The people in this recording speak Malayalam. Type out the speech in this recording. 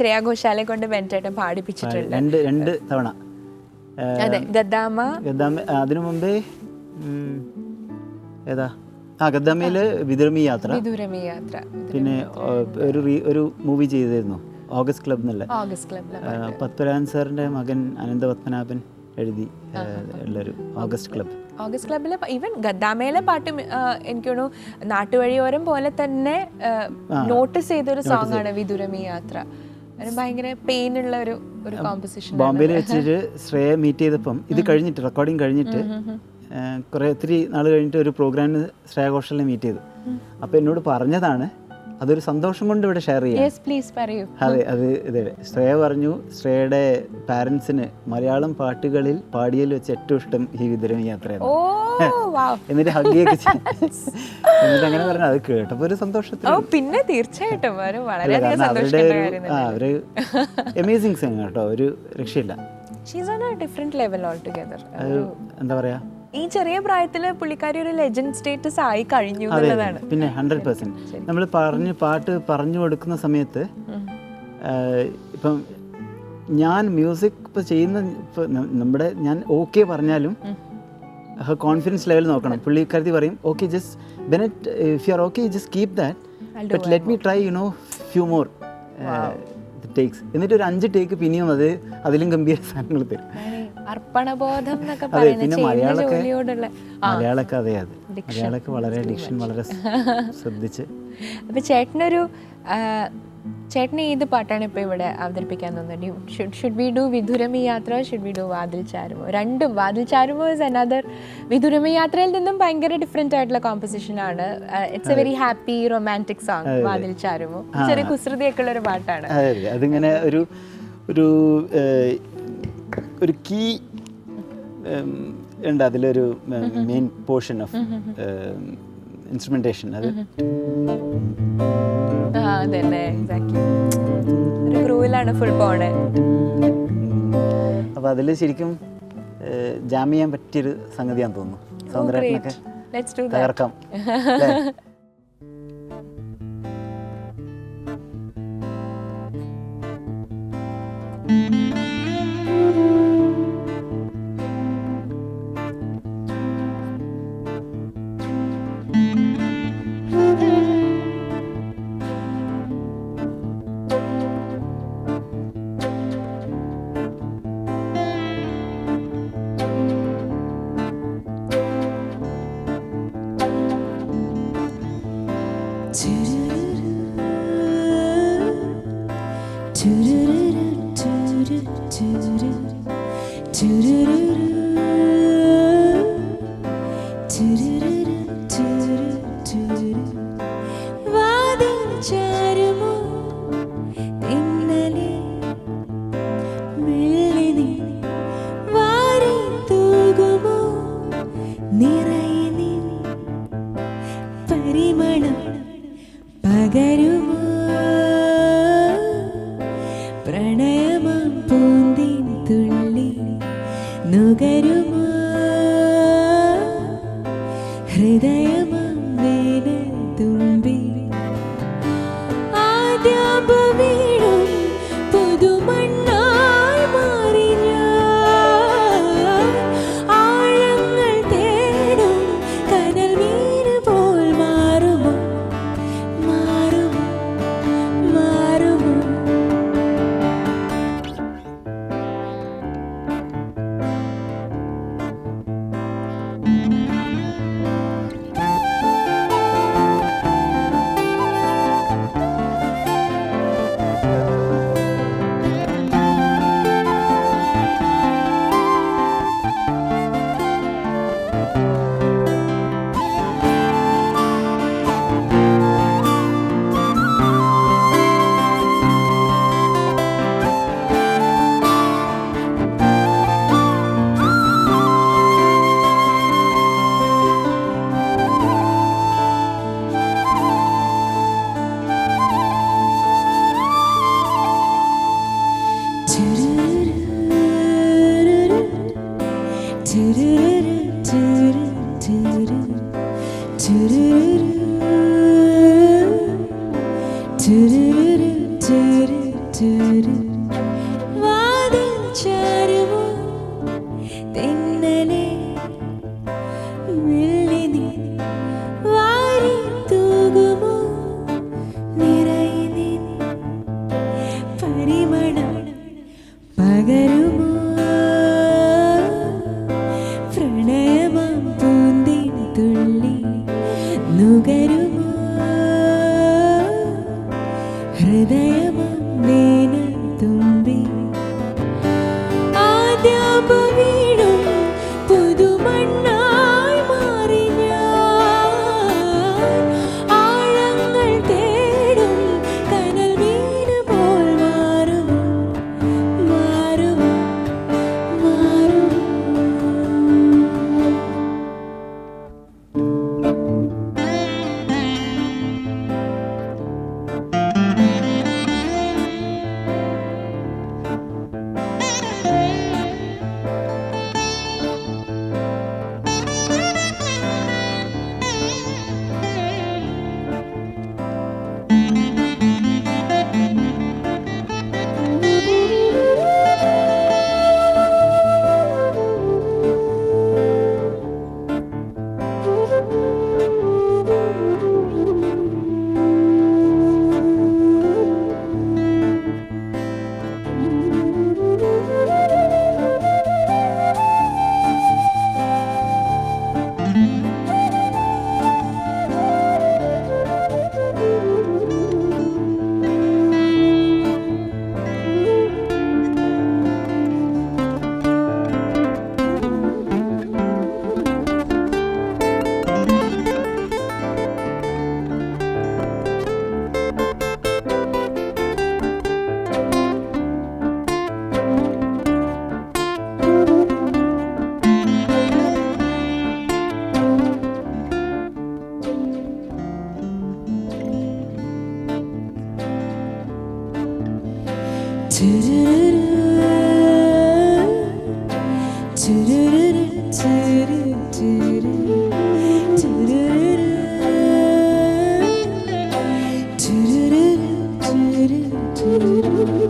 ശ്രേയ ഘോഷാലെ കൊണ്ട് ബെൻചേട്ടൻ പാടിപ്പിച്ചിട്ടുണ്ട്. രണ്ട് തവണ. അതെ, ഗദ്ദാമ. അതിനു മുമ്പേ ഏതാ ഗദ്ദാമയില് വിദുരമി യാത്ര. പിന്നെ ഒരു മൂവി ചെയ്തിരുന്നു ഓഗസ്റ്റ് ക്ലബ് എന്നുള്ള. പത്മരാജൻ സാറിന്റെ മകൻ അനന്തപത്മനാഭൻ എഴുതി ഉള്ളൊരു ഓഗസ്റ്റ് ക്ലബ്. ഓഗസ്റ്റ് ക്ലബിലെ ഈവൻ ഗദ്ദാമയിലെ പാട്ടും എനിക്ക് തോന്നുന്നു നാട്ടുവഴിയോരം പോലെ തന്നെ നോട്ടീസ് ചെയ്തൊരു സോങ് ആണ് വിദുരമി യാത്ര. ഭയങ്കര പെയിൻ ഉള്ള ഒരു കോമ്പോസിഷൻ. ബോംബെയിൽ വെച്ചിട്ട് ശ്രേയ മീറ്റ് ചെയ്തപ്പം ഇത് കഴിഞ്ഞിട്ട് റെക്കോർഡിങ് കഴിഞ്ഞിട്ട് ഒത്തിരി നാൾ കഴിഞ്ഞിട്ട് ഒരു പ്രോഗ്രാമിന് ശ്രേയ ഘോഷാലിനെ മീറ്റ് ചെയ്തു. അപ്പോൾ എന്നോട് പറഞ്ഞതാണ്, അതൊരു സന്തോഷം കൊണ്ട് ഇവിടെ ഷെയർ ചെയ്യാം. അതെ, ഇതേ ശ്രേയ പറഞ്ഞു, ശ്രേയയുടെ പാരൻസിന് മലയാളം പാട്ടുകളിൽ പാടിയതിൽ വെച്ച് ഏറ്റവും ഇഷ്ടം ഈ വിദുരമി യാത്രയാണ്. എന്നിട്ട് ഹഗ്ഗിയൊക്കെ എന്നിട്ട് അങ്ങനെ പറഞ്ഞു. അത് കേട്ടപ്പോൾ ഒരു സന്തോഷത്തിൽ. പിന്നെ തീർച്ചയായിട്ടും അവര് അമേസിംഗ് സിംഗർ കേട്ടോ, ഒരു രക്ഷയില്ല. എന്താ പറയാ, ഈ ചെറിയ പ്രായത്തില് പുള്ളിക്കാരി ഒരു ലെജൻഡ് സ്റ്റേറ്റസ് ആയി കഴിഞ്ഞു എന്നുള്ളതാണ്. പിന്നെ 100% നമ്മൾ പാട്ട് പറഞ്ഞു കൊടുക്കുന്ന സമയത്ത് ഇപ്പം ഞാൻ മ്യൂസിക് ഇപ്പം ചെയ്യുന്ന ഞാൻ ഓക്കെ പറഞ്ഞാലും കോൺഫിഡൻസ് ലെവൽ നോക്കണം. പുള്ളിക്കാരത്തി പറയും, okay just Bennett, if you are okay just keep that, but let me try few more takes. എന്നിട്ട് ഒരു 5 ടേക്ക് പിന്നെയും അതിലും ഗംഭീര സാധനങ്ങൾ തരും. അർപ്പണബോധം എന്നൊക്കെ അതെ. പിന്നെ മലയാളമൊക്കെ വളരെ ഡിക്ഷൻ വളരെ ശ്രദ്ധിച്ച്. അപ്പൊ ചേട്ടന് ഏത് പാട്ടാണ് ഇപ്പൊ ഇവിടെ അവതരിപ്പിക്കാൻ തോന്നുന്നത്? ഷുഡ് വി ഡു വിദുരമി യാത്ര, ഷുഡ് വി ഡു വാതിൽ ചാരുമോ? രണ്ടും. വാതിൽ ചാരുമോ ഇസ് അനദർ. വിദുരമി യാത്രയിൽ നിന്നും ഭയങ്കര ഡിഫറെന്റ് ആയിട്ടുള്ള കോമ്പോസിഷൻ ആണ്. It's A very happy romantic song. വാതിൽ ചാരുമോ ചെറിയ കുസൃതിയൊക്കെ ഉള്ള ഒരു പാട്ടാണ്. അതിങ്ങനെ ഒരു കീ ഉണ്ട് അതിലൊരു മെയിൻ പോർഷൻ ഓഫ് ഇൻസ്ട്രുമെന്റേഷൻ. അത് ഫുൾ പോണേ. അപ്പൊ അതില് ശരിക്കും ജാം ചെയ്യാൻ പറ്റിയൊരു സംഗതിയാന്ന് തോന്നുന്നു. സൗന്ദര്യമൊക്കെ തകർക്കാം. ചുരു വാതിൽ ചാരുമോ തെന്നലെ വെള്ളി നീ വാരി തൂകുമോ നിറയെ നീ പരിമളം പകരുമോ പ്രണയമാം പൂന്തിൻ തുള്ളി നുകരുമോ ഹൃദയമാം വേനൽ തുമ്പി ആദ്യാമ്പു വീഴും പുതുമണ്ണായി മാറി ഞാൻ ആഴങ്ങൾ തേടും കനൽ മീന് പോൽ മാറുമോ മാറുമോ മാറുമോ. Chururu